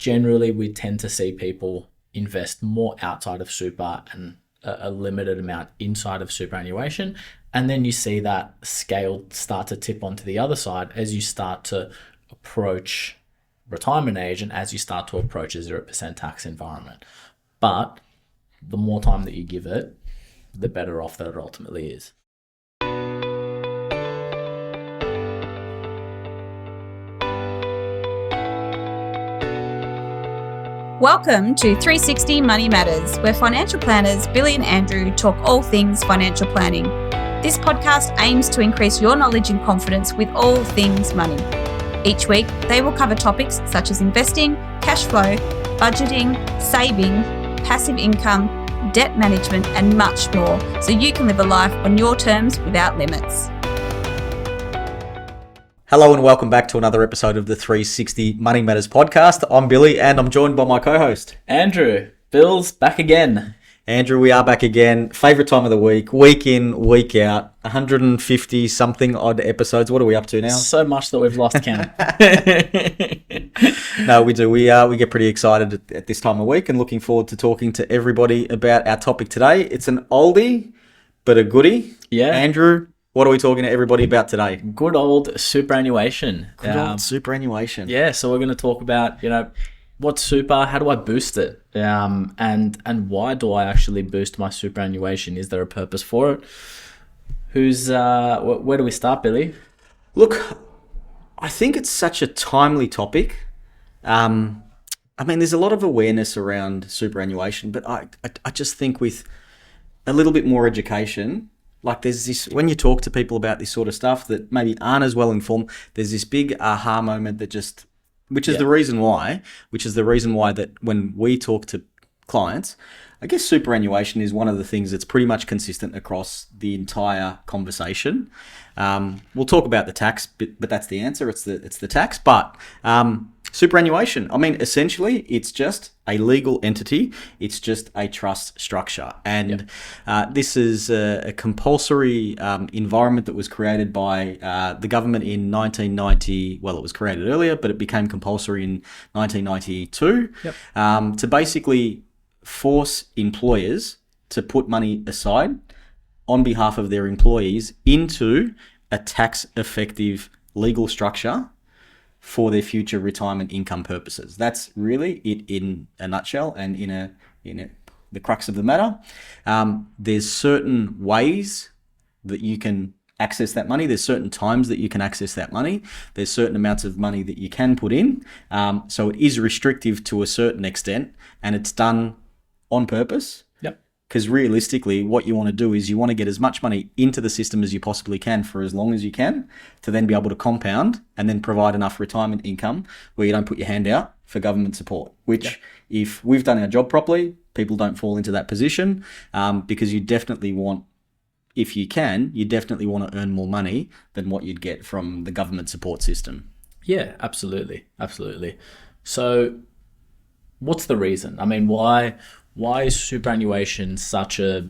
generally we tend to see people invest more outside of super and a limited amount inside of superannuation. And then you see that scale start to tip onto the other side as you start to approach retirement age and as you start to approach a 0% tax environment. But the more time that you give it, the better off that it ultimately is. Welcome to 360 Money Matters, where financial planners Billy and Andrew talk all things financial planning. This podcast aims to increase your knowledge and confidence with all things money. Each week, they will cover topics such as investing, cash flow, budgeting, saving, passive income, debt management, and much more, so you can live a life on your terms without limits. Hello and welcome back to another episode of the 360 Money Matters podcast. I'm Billy and I'm joined by my co-host, Andrew. Bill's back again. Andrew, we are back again. Favourite time of the week in, week out, 150 something odd episodes. What are we up to now? So much that we've lost count. No, we do. We get pretty excited at this time of week and looking forward to talking to everybody about our topic today. It's an oldie, but a goodie. Yeah. Andrew, what are we talking to everybody about today? Good old superannuation. Good old superannuation. Yeah, so we're going to talk about, what's super, how do I boost it? And why do I actually boost my superannuation? Is there a purpose for it? Where do we start, Billy? Look, I think it's such a timely topic. There's a lot of awareness around superannuation, but I just think with a little bit more education, like there's this, when you talk to people about this sort of stuff that maybe aren't as well informed, there's this big aha moment that just, which is the reason why that when we talk to clients, I guess superannuation is one of the things that's pretty much consistent across the entire conversation. We'll talk about the tax, but that's the answer. It's the tax. But superannuation, essentially, it's just a legal entity. It's just a trust structure. And this is a compulsory environment that was created by the government in 1990. Well, it was created earlier, but it became compulsory in 1992 to basically force employers to put money aside on behalf of their employees into a tax-effective legal structure for their future retirement income purposes. That's really it in a nutshell and in the crux of the matter. There's certain ways that you can access that money. There's certain times that you can access that money. There's certain amounts of money that you can put in. So it is restrictive to a certain extent, and it's done on purpose. Because realistically, what you want to do is you want to get as much money into the system as you possibly can for as long as you can to then be able to compound and then provide enough retirement income where you don't put your hand out for government support, which if we've done our job properly, people don't fall into that position because you definitely want, if you can, you definitely want to earn more money than what you'd get from the government support system. Yeah, absolutely. Absolutely. So what's the reason? Why is superannuation such a,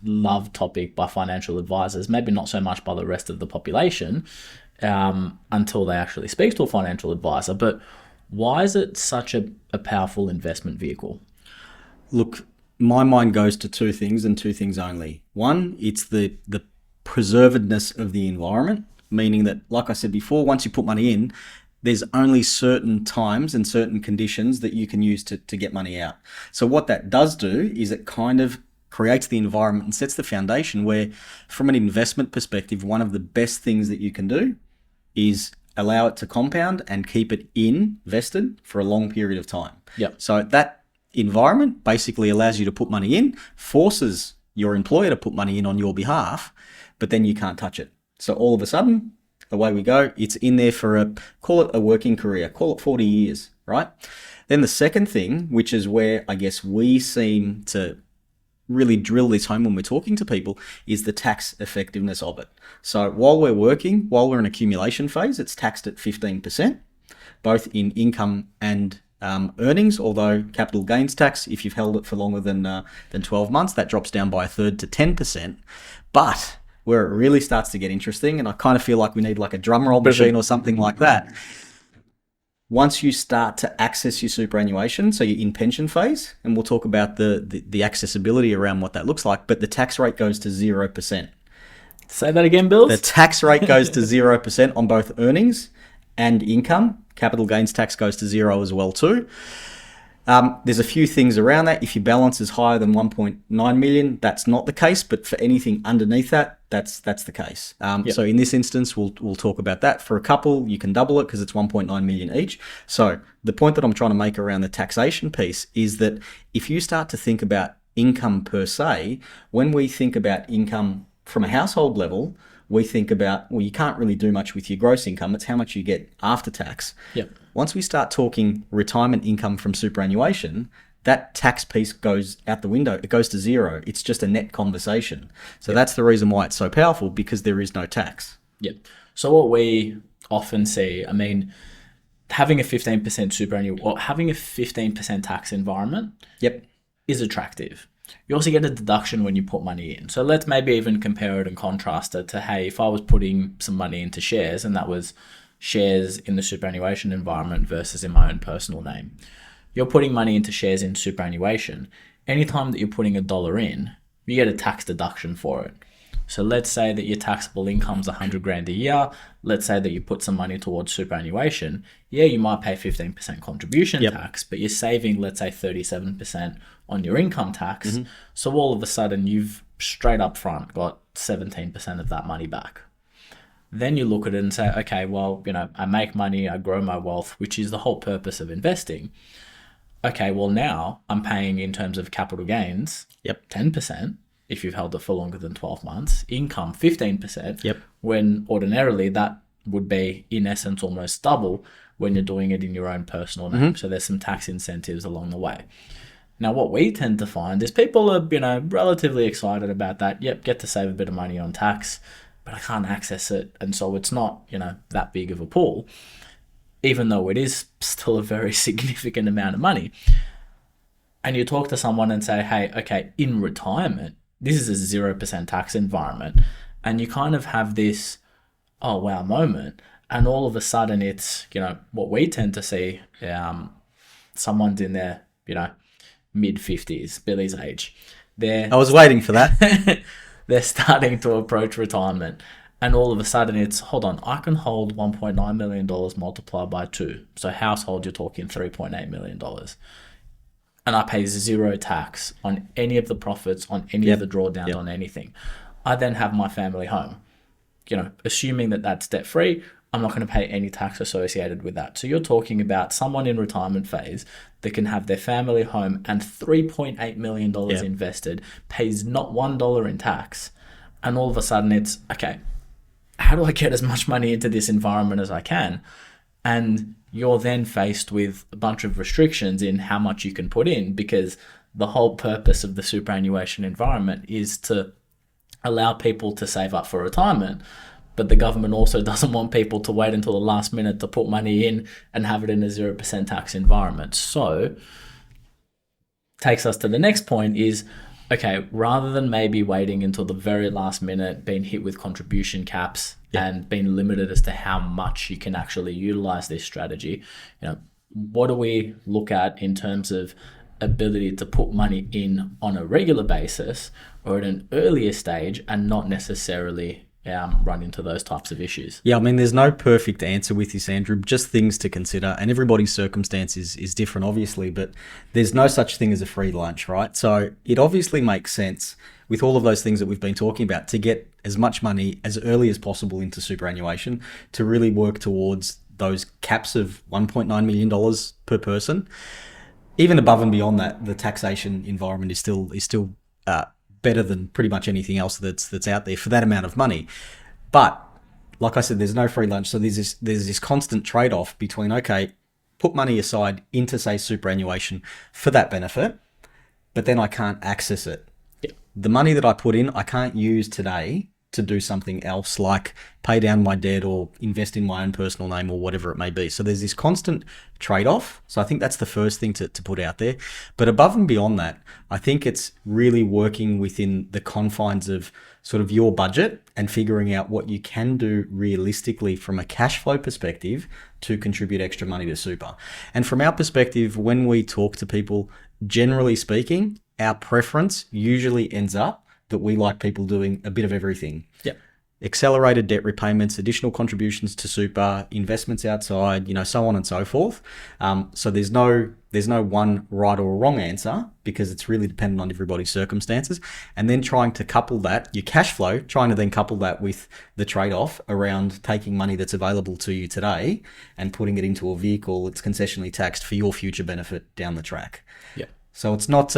loved topic by financial advisors? Maybe not so much by the rest of the population until they actually speak to a financial advisor. But why is it such a powerful investment vehicle? Look, my mind goes to two things and two things only. One, it's the preservedness of the environment, meaning that, like I said before, once you put money in, there's only certain times and certain conditions that you can use to get money out. So what that does do is it kind of creates the environment and sets the foundation where, from an investment perspective, one of the best things that you can do is allow it to compound and keep it invested for a long period of time. So that environment basically allows you to put money in, forces your employer to put money in on your behalf, but then you can't touch it. So all of a sudden, away we go. It's in there for call it a working career, call it 40 years, right? Then the second thing, which is where I guess we seem to really drill this home when we're talking to people, is the tax effectiveness of it. So while we're in accumulation phase, it's taxed at 15%, both in income and earnings, although capital gains tax, if you've held it for longer than 12 months, that drops down by a third to 10%. But where it really starts to get interesting, and I kind of feel like we need like a drum roll machine or something like that. Once you start to access your superannuation, so you're in pension phase, and we'll talk about the accessibility around what that looks like, but the tax rate goes to 0%. Say that again, Bill. The tax rate goes to 0% on both earnings and income. Capital gains tax goes to 0 as well too. There's a few things around that. If your balance is higher than 1.9 million, that's not the case. But for anything underneath that, that's the case. So in this instance, we'll talk about that. For a couple, you can double it because it's 1.9 million each. So the point that I'm trying to make around the taxation piece is that if you start to think about income per se, when we think about income from a household level, we think about, well, you can't really do much with your gross income. It's how much you get after tax. Yep. Once we start talking retirement income from superannuation, that tax piece goes out the window. It goes to 0. It's just a net conversation. So that's the reason why it's so powerful, because there is no tax. Yep. So what we often see, I mean, having a 15% superannuation or having a 15% tax environment is attractive. You also get a deduction when you put money in. So let's maybe even compare it and contrast it to, hey, if I was putting some money into shares and that was shares in the superannuation environment versus in my own personal name. You're putting money into shares in superannuation. Anytime that you're putting $1 in, you get a tax deduction for it. So let's say that your taxable income's 100 grand a year. Let's say that you put some money towards superannuation. Yeah, you might pay 15% contribution tax, but you're saving, let's say, 37% on your income tax. So all of a sudden, you've straight up front got 17% of that money back. Then you look at it and say, okay, well, I make money, I grow my wealth, which is the whole purpose of investing. Okay, well, now I'm paying in terms of capital gains, 10%. If you've held it for longer than 12 months, income 15%, when ordinarily that would be, in essence, almost double when you're doing it in your own personal name. So there's some tax incentives along the way. Now, what we tend to find is people are, relatively excited about that. Get to save a bit of money on tax, but I can't access it. And so it's not, that big of a pool, even though it is still a very significant amount of money. And you talk to someone and say, hey, okay, in retirement, this is a 0% tax environment. And you kind of have this, oh, wow moment. And all of a sudden it's, what we tend to see, someone's in their, mid 50s, Billy's age. I was waiting for that. They're starting to approach retirement. And all of a sudden it's, hold on, I can hold $1.9 million multiplied by 2. So household, you're talking $3.8 million. And I pay 0 tax on any of the profits, on any of the drawdowns, on anything. I then have my family home. Assuming that that's debt-free, I'm not going to pay any tax associated with that. So you're talking about someone in retirement phase that can have their family home and $3.8 million invested, pays not $1 in tax. And all of a sudden it's, okay, how do I get as much money into this environment as I can? And you're then faced with a bunch of restrictions in how much you can put in, because the whole purpose of the superannuation environment is to allow people to save up for retirement. But the government also doesn't want people to wait until the last minute to put money in and have it in a 0% tax environment. So takes us to the next point is, okay, rather than maybe waiting until the very last minute, being hit with contribution caps and being limited as to how much you can actually utilize this strategy, what do we look at in terms of ability to put money in on a regular basis or at an earlier stage and not necessarily run into those types of issues? Yeah, I mean, there's no perfect answer with this, Andrew, just things to consider. And everybody's circumstance is different, obviously, but there's no such thing as a free lunch, right? So it obviously makes sense with all of those things that we've been talking about to get as much money as early as possible into superannuation to really work towards those caps of $1.9 million per person. Even above and beyond that, the taxation environment is still better than pretty much anything else that's out there for that amount of money. But like I said, there's no free lunch. So there's this constant trade-off between, okay, put money aside into, say, superannuation for that benefit, but then I can't access it. The money that I put in, I can't use today to do something else, like pay down my debt or invest in my own personal name or whatever it may be. So there's this constant trade-off. So I think that's the first thing to put out there. But above and beyond that, I think it's really working within the confines of sort of your budget and figuring out what you can do realistically from a cash flow perspective to contribute extra money to super. And from our perspective, when we talk to people, generally speaking, our preference usually ends up that we like people doing a bit of everything. Yep. Accelerated debt repayments, additional contributions to super, investments outside, so on and so forth. So there's no one right or wrong answer, because it's really dependent on everybody's circumstances. And then trying to couple that, your cash flow, trying to then couple that with the trade-off around taking money that's available to you today and putting it into a vehicle that's concessionally taxed for your future benefit down the track. Yeah. So it's not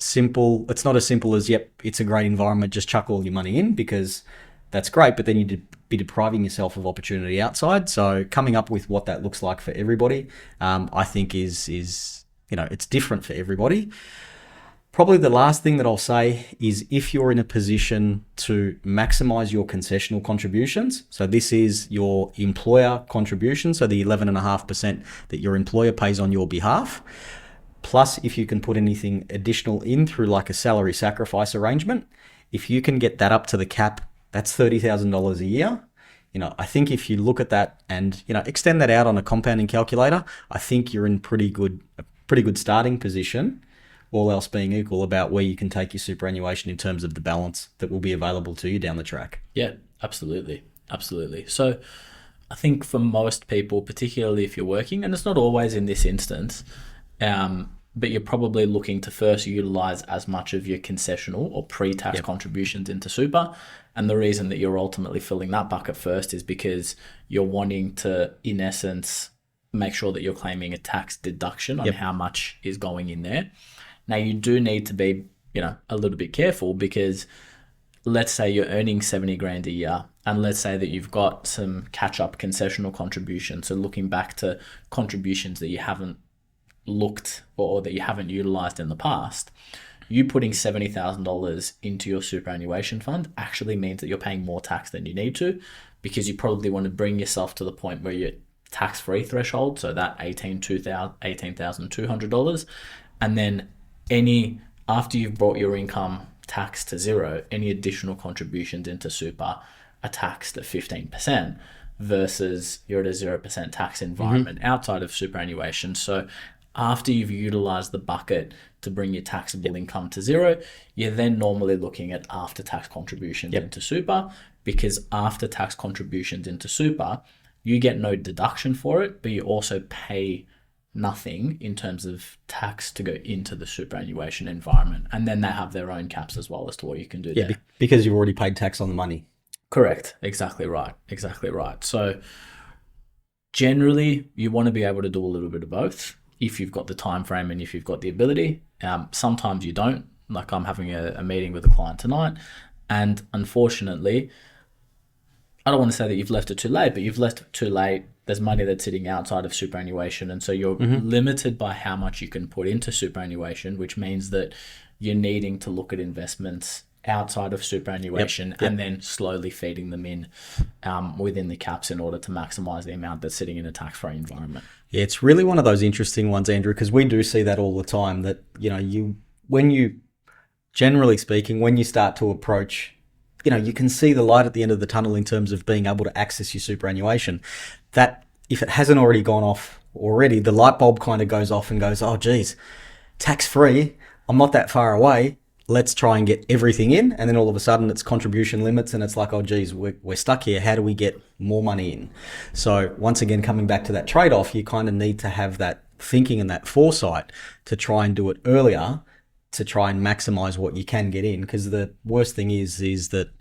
simple. It's not as simple as, yep, it's a great environment, just chuck all your money in, because that's great, but then you'd be depriving yourself of opportunity outside. So coming up with what that looks like for everybody, I think is it's different for everybody. Probably the last thing that I'll say is, if you're in a position to maximize your concessional contributions, so this is your employer contribution, so the 11.5% that your employer pays on your behalf, plus if you can put anything additional in through like a salary sacrifice arrangement, if you can get that up to the cap, that's $30,000 a year. I think if you look at that and, extend that out on a compounding calculator, I think you're in a pretty good starting position, all else being equal, about where you can take your superannuation in terms of the balance that will be available to you down the track. Yeah, absolutely. Absolutely. So I think for most people, particularly if you're working, and it's not always in this instance, but you're probably looking to first utilize as much of your concessional or pre-tax contributions into super. And the reason that you're ultimately filling that bucket first is because you're wanting to, in essence, make sure that you're claiming a tax deduction on how much is going in there. Now, you do need to be, a little bit careful, because let's say you're earning 70 grand a year, and let's say that you've got some catch-up concessional contributions. So looking back to contributions that you haven't looked or that you haven't utilized in the past, you putting $70,000 into your superannuation fund actually means that you're paying more tax than you need to, because you probably want to bring yourself to the point where you're tax-free threshold, so that $18,200, and then after you've brought your income tax to zero, any additional contributions into super are taxed at 15%, versus you're at a 0% tax environment outside of superannuation. So after you've utilized the bucket to bring your taxable income to zero, you're then normally looking at after-tax contributions into super, because after-tax contributions into super, you get no deduction for it, but you also pay nothing in terms of tax to go into the superannuation environment. And then they have their own caps as well as to what you can do there. Because you've already paid tax on the money. Correct. Exactly right. So generally, you want to be able to do a little bit of both if you've got the time frame and if you've got the ability. Sometimes you don't. Like, I'm having a meeting with a client tonight, and unfortunately, I don't want to say that you've left it too late, but you've left it too late. There's money that's sitting outside of superannuation, and so you're limited by how much you can put into superannuation, which means that you're needing to look at investments outside of superannuation and then slowly feeding them in within the caps in order to maximize the amount that's sitting in a tax-free environment. Yeah, it's really one of those interesting ones, Andrew, because we do see that all the time, that, generally speaking, when you start to approach, you can see the light at the end of the tunnel in terms of being able to access your superannuation. That, if it hasn't already gone off already, the light bulb kind of goes off and goes, oh, geez, tax-free, I'm not that far away. Let's try and get everything in. And then all of a sudden it's contribution limits, and it's like, oh, geez, we're stuck here. How do we get more money in? So once again, coming back to that trade-off, you kind of need to have that thinking and that foresight to try and do it earlier, to try and maximize what you can get in. Because the worst thing is that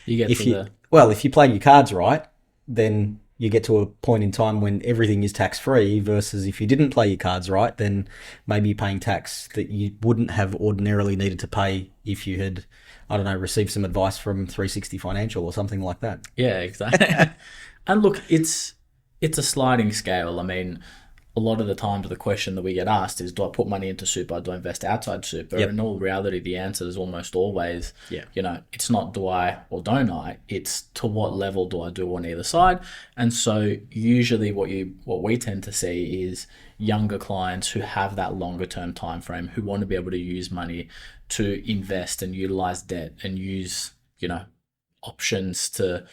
if you play your cards right, then you get to a point in time when everything is tax-free, versus if you didn't play your cards right, then maybe you're paying tax that you wouldn't have ordinarily needed to pay if you had, received some advice from 360 Financial or something like that. Yeah, exactly. And look, it's a sliding scale. I mean, a lot of the times the question that we get asked is, do I put money into super? Do I invest outside super? Yep. In all reality, the answer is almost always, Yeah. it's not do I or don't I, it's to what level do I do on either side. And so usually what we tend to see is younger clients who have that longer term time frame, who want to be able to use money to invest and utilize debt and use, options to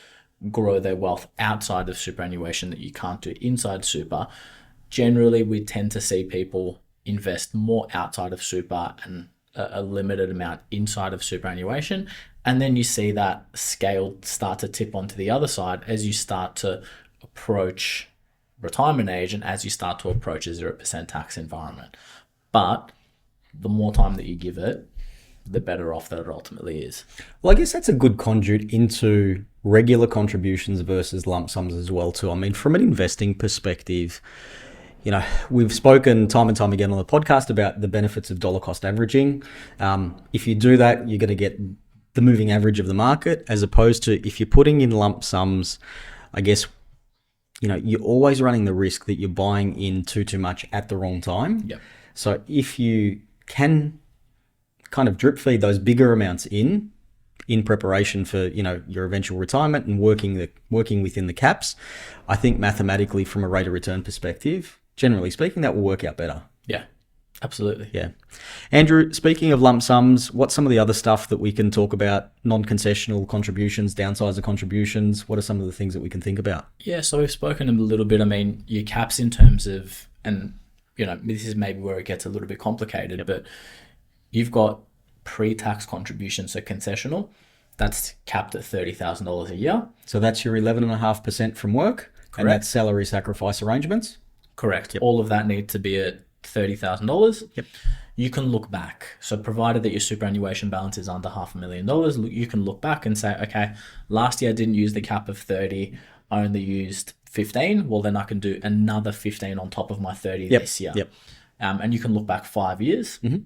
grow their wealth outside of superannuation that you can't do inside super. Generally, we tend to see people invest more outside of super and a limited amount inside of superannuation. And then you see that scale start to tip onto the other side as you start to approach retirement age and as you start to approach a 0% tax environment. But the more time that you give it, the better off that it ultimately is. Well, I guess that's a good conduit into regular contributions versus lump sums as well too. I mean, from an investing perspective, we've spoken time and time again on the podcast about the benefits of dollar cost averaging. If you do that, you're going to get the moving average of the market, as opposed to if you're putting in lump sums, I guess, you're always running the risk that you're buying in too much at the wrong time. Yep. So if you can kind of drip feed those bigger amounts in preparation for your eventual retirement and working within the caps, I think mathematically from a rate of return perspective, generally speaking, that will work out better. Yeah, absolutely. Yeah. Andrew, speaking of lump sums, what's some of the other stuff that we can talk about? Non-concessional contributions, downsizer contributions. What are some of the things that we can think about? Yeah, so we've spoken a little bit. I mean, your caps in terms of, and this is maybe where it gets a little bit complicated, but you've got pre-tax contributions, so concessional, that's capped at $30,000 a year. So that's your 11.5% from work. Correct. And that's salary sacrifice arrangements. Correct. Yep. All of that needs to be at $30,000. Yep. You can look back. So provided that your superannuation balance is under $500,000, you can look back and say, okay, last year I didn't use the cap of 30, I only used 15. Well, then I can do another 15 on top of my 30 this year. Yep. And you can look back 5 years. Mm-hmm.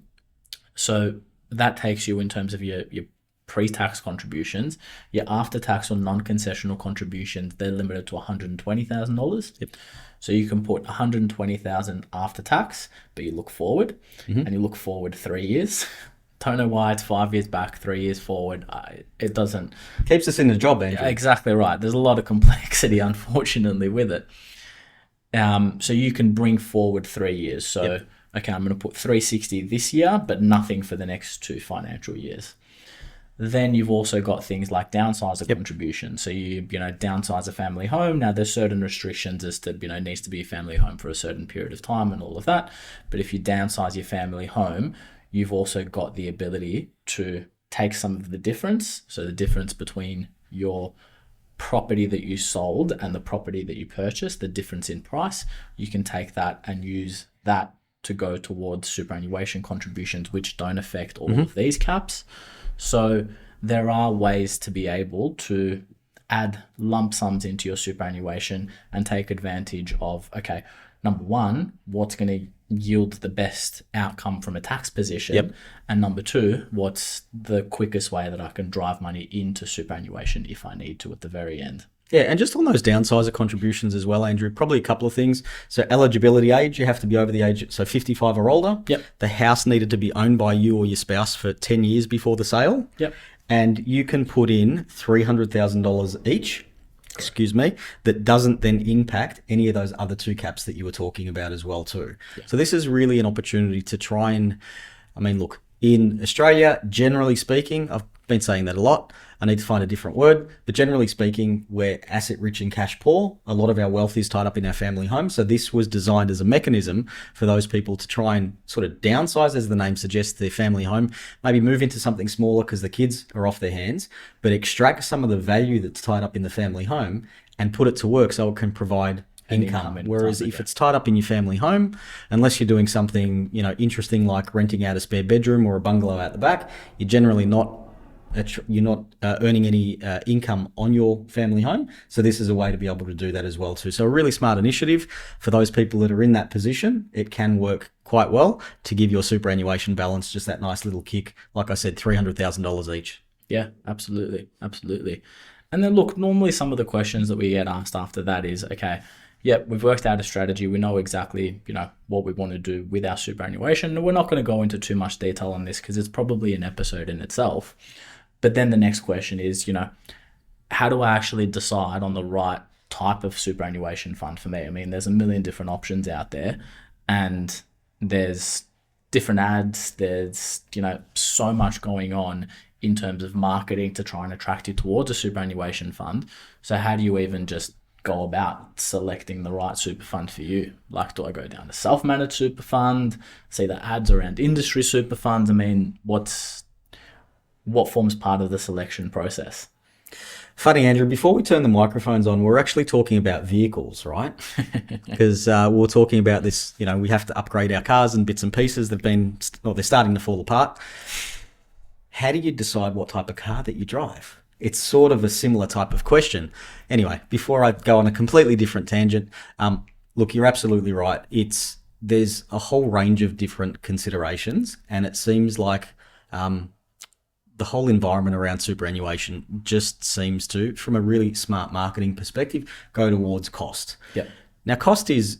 So that takes you in terms of your pre-tax contributions. Your after-tax or non-concessional contributions, they're limited to $120,000. Yep. So you can put $120,000 after tax, but you look forward, mm-hmm. and you look forward 3 years. Don't know why it's 5 years back, 3 years forward. It doesn't... Keeps us in the job, Andrew. Exactly right. There's a lot of complexity, unfortunately, with it. So you can bring forward 3 years. So, Yep. Okay, I'm going to put 360 this year, but nothing for the next 2 financial years. Then you've also got things like downsizer contribution. So you downsize a family home. Now there's certain restrictions as to, needs to be a family home for a certain period of time and all of that. But if you downsize your family home, you've also got the ability to take some of the difference. So the difference between your property that you sold and the property that you purchased, the difference in price, you can take that and use that to go towards superannuation contributions, which don't affect all of these caps. So there are ways to be able to add lump sums into your superannuation and take advantage of, okay, number one, what's going to yield the best outcome from a tax position? Yep. And number two, what's the quickest way that I can drive money into superannuation if I need to at the very end? Yeah, and just on those downsizer contributions as well, Andrew, probably a couple of things. So eligibility age, you have to be over the age, so 55 or older. Yep. The house needed to be owned by you or your spouse for 10 years before the sale. Yep. And you can put in $300,000 each, that doesn't then impact any of those other 2 caps that you were talking about as well too. Yep. So this is really an opportunity to try and, look, in Australia, generally speaking, I've been saying that a lot, I need to find a different word, but generally speaking, we're asset rich and cash poor. A lot of our wealth is tied up in our family home. So this was designed as a mechanism for those people to try and sort of downsize, as the name suggests, their family home, maybe move into something smaller because the kids are off their hands, but extract some of the value that's tied up in the family home and put it to work so it can provide income. Whereas if it's tied up in your family home, unless you're doing something, interesting like renting out a spare bedroom or a bungalow out the back, you're generally not earning any income on your family home. So this is a way to be able to do that as well too. So a really smart initiative for those people that are in that position. It can work quite well to give your superannuation balance just that nice little kick. Like I said, $300,000 each. Yeah, absolutely. Absolutely. And then look, normally some of the questions that we get asked after that is, okay, yeah, we've worked out a strategy. We know exactly, what we want to do with our superannuation. And we're not going to go into too much detail on this because it's probably an episode in itself. But then the next question is, how do I actually decide on the right type of superannuation fund for me? I mean, there's a million different options out there, and there's different ads. There's, so much going on in terms of marketing to try and attract you towards a superannuation fund. So how do you even just go about selecting the right super fund for you? Like, do I go down to self-managed super fund, see the ads around industry super funds? I mean, what forms part of the selection process? Funny, Andrew, before we turn the microphones on, we're actually talking about vehicles, right? Because we're talking about this, we have to upgrade our cars and bits and pieces. They're starting to fall apart. How do you decide what type of car that you drive? It's sort of a similar type of question. Anyway, before I go on a completely different tangent, look, you're absolutely right. There's a whole range of different considerations, and it seems like the whole environment around superannuation just seems to, from a really smart marketing perspective, go towards cost. Yep. Now, cost is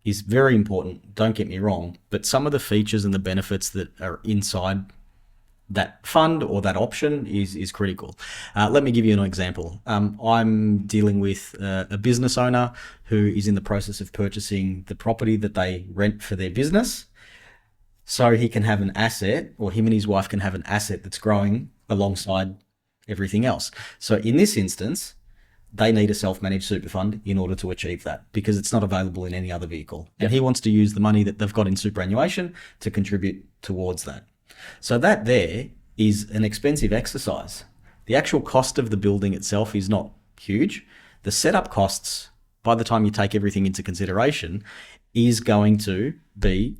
very important, don't get me wrong, but some of the features and the benefits that are inside that fund or that option is critical. Let me give you an example. I'm dealing with a business owner who is in the process of purchasing the property that they rent for their business, so he can have an asset, or him and his wife can have an asset that's growing alongside everything else. So in this instance, they need a self-managed super fund in order to achieve that, because it's not available in any other vehicle. Yep. And he wants to use the money that they've got in superannuation to contribute towards that. So that there is an expensive exercise. The actual cost of the building itself is not huge. The setup costs, by the time you take everything into consideration, is going to be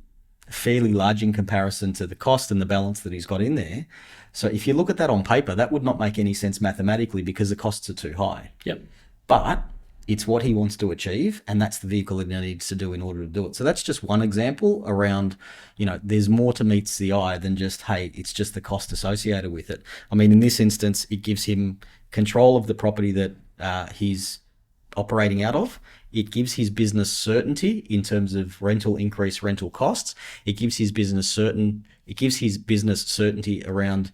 fairly large in comparison to the cost and the balance that he's got in there. So if you look at that on paper, that would not make any sense mathematically because the costs are too high. Yep. But it's what he wants to achieve, and that's the vehicle that he needs to do in order to do it. So that's just one example around, there's more to meets the eye than just, hey, it's just the cost associated with it. I mean, in this instance, it gives him control of the property that he's operating out of. It gives his business certainty in terms of rental increase, rental costs. It gives his business certainty around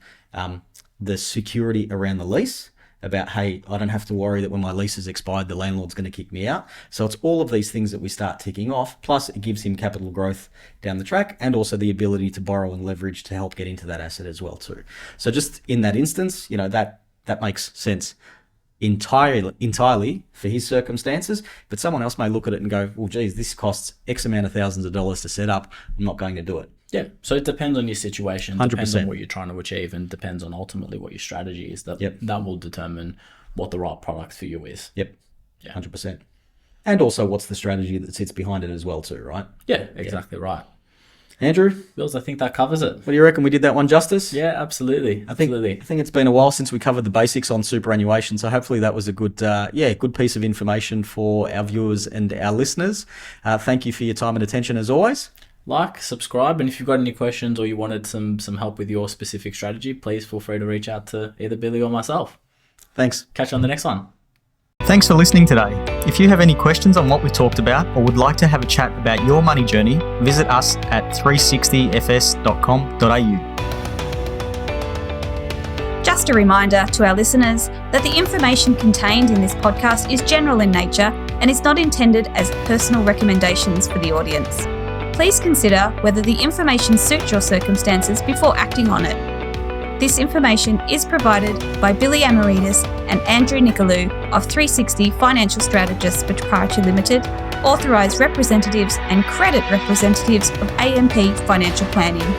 the security around the lease, about, hey, I don't have to worry that when my lease is expired, the landlord's going to kick me out. So it's all of these things that we start ticking off. Plus it gives him capital growth down the track, and also the ability to borrow and leverage to help get into that asset as well too. So just in that instance, that makes sense entirely for his circumstances, but someone else may look at it and go, well, geez, this costs X amount of thousands of dollars to set up. I'm not going to do it. Yeah. So it depends on your situation, 100%. Depends on what you're trying to achieve, and depends on ultimately what your strategy is. That will determine what the right product for you is. Yep. Yeah. 100%. And also what's the strategy that sits behind it as well too, right? Yeah, exactly right. Andrew? Bills, I think that covers it. What do you reckon? We did that one justice? Yeah, absolutely. I think it's been a while since we covered the basics on superannuation, so hopefully that was a good piece of information for our viewers and our listeners. Thank you for your time and attention as always. Like, subscribe, and if you've got any questions or you wanted some help with your specific strategy, please feel free to reach out to either Billy or myself. Thanks. Catch you on the next one. Thanks for listening today. If you have any questions on what we talked about or would like to have a chat about your money journey, visit us at 360fs.com.au. Just a reminder to our listeners that the information contained in this podcast is general in nature and is not intended as personal recommendations for the audience. Please consider whether the information suits your circumstances before acting on it. This information is provided by Billy Amaridis and Andrew Nicolou of 360 Financial Strategists Proprietary Limited, authorised representatives and credit representatives of AMP Financial Planning.